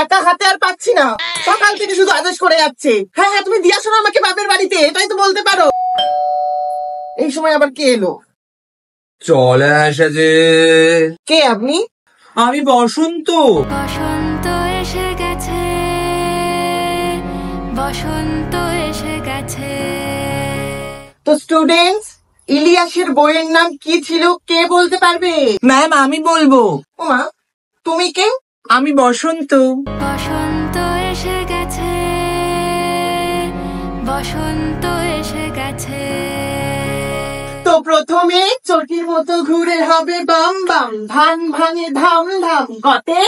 একা হাতে আর পাচ্ছি না, সকাল থেকে শুধু আদেশ করে যাচ্ছে। হ্যাঁ হ্যাঁ, তুমি দিয়ে আসো না আমাকে বাপের বাড়িতে, এটাই তো বলতে পারো। এই সময় আবার কে এলো? চলে এসেছে। কে আপনি? আমি বসন্ত। বসন্ত এসে গেছে, বসন্ত এসে গেছে। তো স্টুডেন্টস, ইলিয়াসের বইয়ের নাম কি ছিল, কে বলতে পারবে? ম্যাম আমি বলবো। ওমা, তুমি কে? আমি বসন্ত। বসন্ত এসে গেছে, বসন্ত এসে গেছে। তো প্রথমে চটির মতো ঘুরে হবে বাম বাম, ধান ভাঙে ধাম ধাম। গতে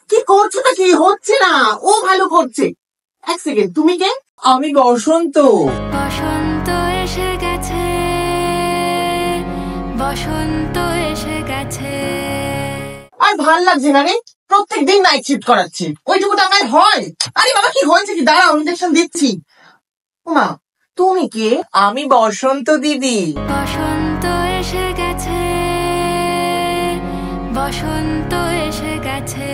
কি করছোটা কি হচ্ছে না, ও ভালো করছে। এক সেকেন্ড, তুমি কে? আমি বসন্ত। বসন্ত এসে গেছে, বসন্ত এসে গেছে। আর ভাল লাগছে না রে, প্রত্যেকদিন নাইট শিফট করাচ্ছি, ওইটুকু টাকায় হয়? আরে বাবা, কি হয়েছে কি? দাঁড়াও, ইঞ্জেকশন দিচ্ছি। মা, তুমি কে? আমি বসন্ত দিদি। বসন্ত এসে গেছে, বসন্ত এসে গেছে।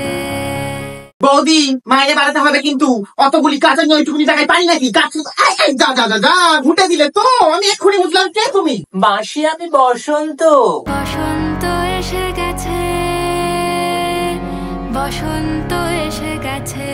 বৌদি, মাইনে বাড়াতে হবে কিন্তু, অতগুলি কাজ আমি ওইটুকুনি টাকায় পারি নাকি? যা যা যা যা, ঘুটে দিলে তো। আমি এক্ষুনি বুঝলাম কে তুমি। মাসি আমি বসন্ত। বসন্ত এসে গেছে, বসন্ত এসে গেছে।